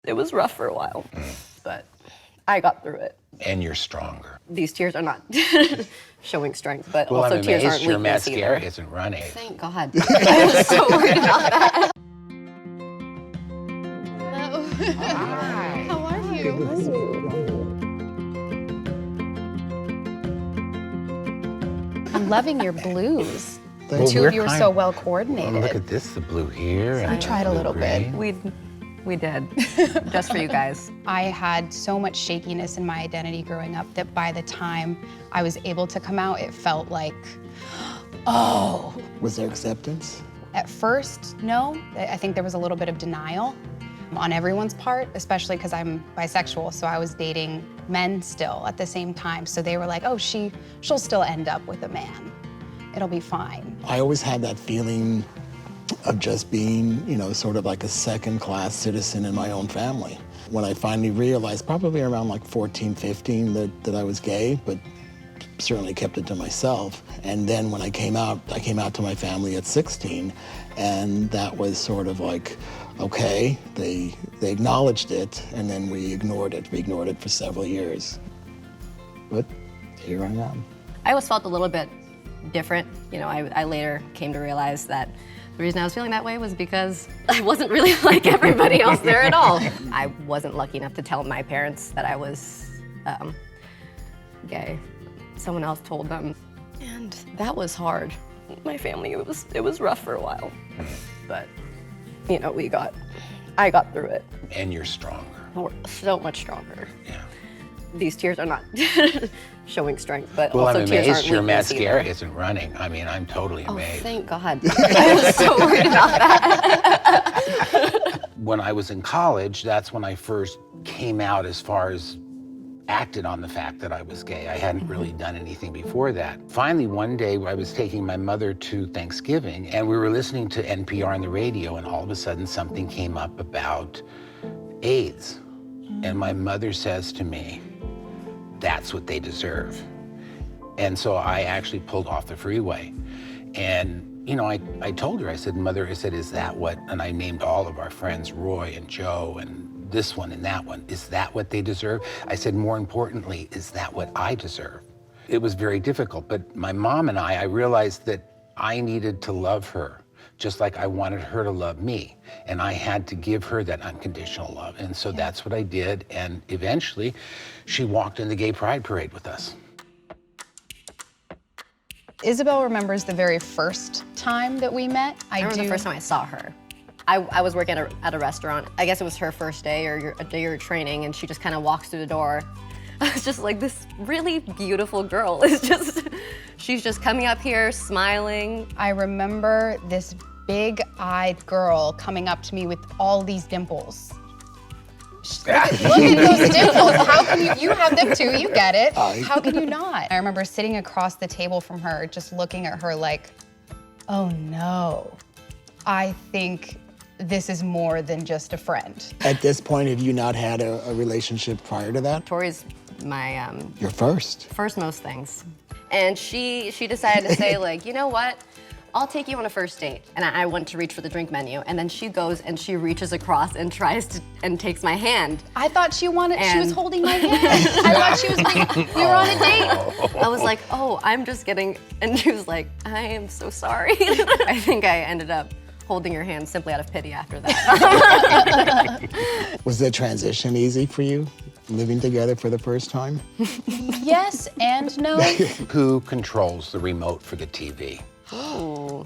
It was rough for a while, but I got through it. And you're stronger. These tears are not showing strength, but Well, also I'm tears amazed aren't your weakness mascara either. isn't running. Thank God. I was so worried about that. Hello. Hi. How are you? I'm loving your blues. The Well, two we're of you are kind so of- well Well, coordinated. look at this, the blue here. We and tried the a blue little gray. bit. We did, just for you guys. I had so much shakiness in my identity growing up that by the time I was able to come out, it felt like, oh. Was there acceptance? At first, no. I think there was a little bit of denial on everyone's part, especially because I'm bisexual, so I was dating men still at the same time. So they were like, oh, she'll still end up with a man. It'll be fine. I always had that feeling of just being, sort of like a second-class citizen in my own family. When I finally realized, probably around like 14, 15, that I was gay, but certainly kept it to myself. And then when I came out to my family at 16, and that was sort of like, okay, they acknowledged it, and then we ignored it. We ignored it for several years. But here I am. I always felt a little bit different. I later came to realize that the reason I was feeling that way was because I wasn't really like everybody else there at all. I wasn't lucky enough to tell my parents that I was gay. Someone else told them, and that was hard. My family, it was rough for a while, but I got through it. And you're stronger. We're so much stronger. Yeah. These tears are not showing strength, but Well, also I'm tears amazed aren't your weakness mascara either. isn't running. I mean, I'm totally Oh, amazed. thank God. I was so worried about that. When I was in college, that's when I first came out as far as acted on the fact that I was gay. I hadn't really done anything before that. Finally, one day I was taking my mother to Thanksgiving and we were listening to NPR on the radio, and all of a sudden something came up about AIDS. And my mother says to me, that's what they deserve. And so I actually pulled off the freeway. And I told her, I said, Mother, is that what, and I named all of our friends, Roy and Joe and this one and that one, is that what they deserve? I said, more importantly, is that what I deserve? It was very difficult, but my mom and I realized that I needed to love her just like I wanted her to love me. And I had to give her that unconditional love. And so that's what I did. And eventually, she walked in the gay pride parade with us. Isabel remembers the very first time that we met. I remember the first time I saw her. I was working at a restaurant. I guess it was her first day or a day of training, and she just kind of walks through the door. I was just like, this really beautiful girl she's just coming up here, smiling. I remember this big-eyed girl coming up to me with all these dimples. Look at those dimples. How can you have them too, you get it. How can you not? I remember sitting across the table from her, just looking at her like, oh no, I think this is more than just a friend. At this point, have you not had a relationship prior to that? Tori's my Your first. first most things. And she decided to say, like, you know what? I'll take you on a first date. And I went to reach for the drink menu, and then she goes and she reaches across and tries to, and takes my hand. I thought she was And- holding my hand. I thought she was like, we were on a date. I was like, oh, I'm just kidding. And she was like, I am so sorry. I think I ended up holding your hand simply out of pity after that. Was the transition easy for you, living together for the first time? Yes and no. Who controls the remote for the TV? Ooh,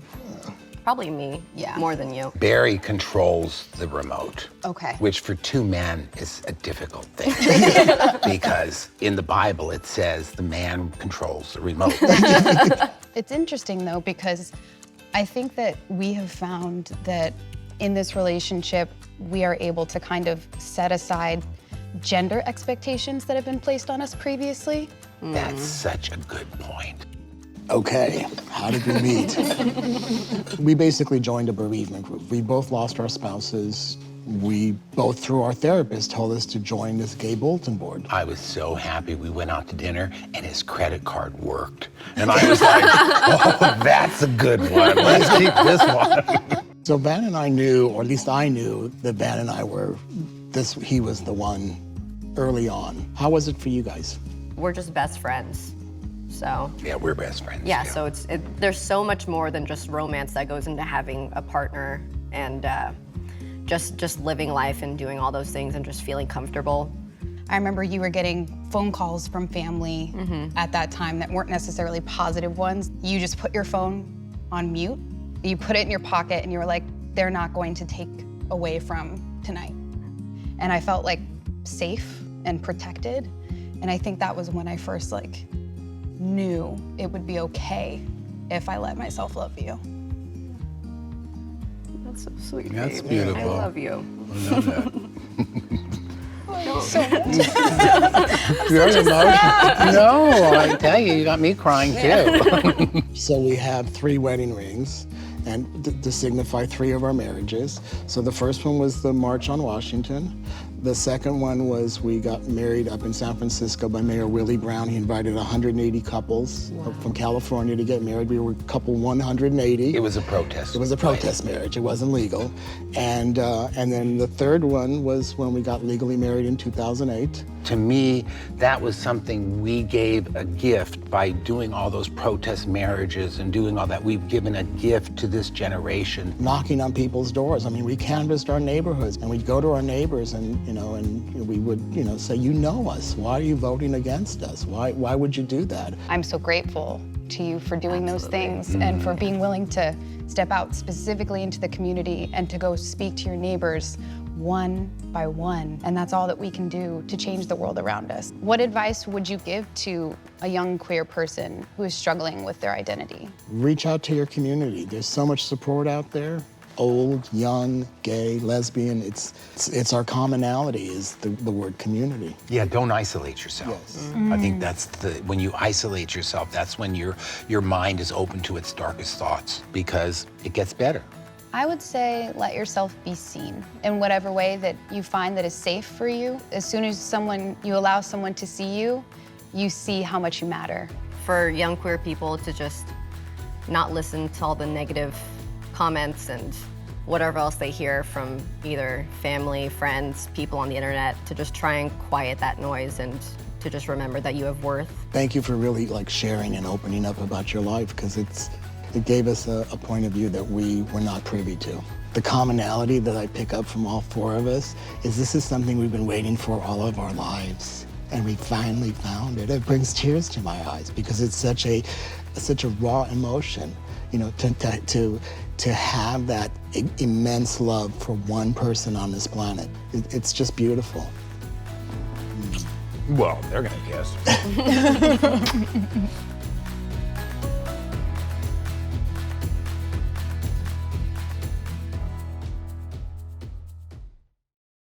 probably me, Yeah. more than you. Barry controls the remote. Okay. Which for two men is a difficult thing. Because in the Bible it says the man controls the remote. It's interesting though, because I think that we have found that in this relationship, we are able to kind of set aside gender expectations that have been placed on us previously. That's such a good point. Okay, how did we meet? We basically joined a bereavement group. We both lost our spouses. We both, through our therapist, told us to join this gay bulletin board. I was so happy. We went out to dinner and his credit card worked. And I was like, oh, that's a good one. Let's keep this one. So Van and I knew, or at least I knew, that Van and I were he was the one early on. How was it for you guys? We're just best friends. So Yeah, we're best friends. yeah, so there's so much more than just romance that goes into having a partner and just living life and doing all those things and just feeling comfortable. I remember you were getting phone calls from family at that time that weren't necessarily positive ones. You just put your phone on mute, you put it in your pocket, and you were like, they're not going to take away from tonight. And I felt like safe and protected. And I think that was when I first like knew it would be okay if I let myself love you. That's so sweet. That's baby. beautiful. I love you. I love that. Very emotional. No, I tell you, you got me crying too. So we have 3 wedding rings, and to signify 3 of our marriages. So the first one was the March on Washington. The second one was we got married up in San Francisco by Mayor Willie Brown. He invited 180 couples from California to get married. We were couple 180. It was a protest. It was a protest marriage. It wasn't legal. And then the third one was when we got legally married in 2008. To me, that was something we gave a gift by doing all those protest marriages and doing all that. We've given a gift to this generation. Knocking on people's doors. I mean, we canvassed our neighborhoods, and we'd go to our neighbors and we would, say, you know us. Why are you voting against us? Why would you do that? I'm so grateful to you for doing those things and for being willing to step out specifically into the community and to go speak to your neighbors one by one. And that's all that we can do to change the world around us. What advice would you give to a young queer person who is struggling with their identity? Reach out to your community. There's so much support out there. Old, young, gay, lesbian, it's our commonality is the word community. Yeah, don't isolate yourself. Yes. I think that's when you isolate yourself, that's when your mind is open to its darkest thoughts because it gets better. I would say let yourself be seen in whatever way that you find that is safe for you. As soon as you allow someone to see you, you see how much you matter. For young queer people to just not listen to all the negative comments and whatever else they hear from either family, friends, people on the internet, to just try and quiet that noise and to just remember that you have worth. Thank you for really sharing and opening up about your life because it gave us a point of view that we were not privy to. The commonality that I pick up from all 4 of us is this is something we've been waiting for all of our lives. And we finally found it. It brings tears to my eyes because it's such a raw emotion, to have that immense love for one person on this planet. It's just beautiful. Well, they're gonna guess.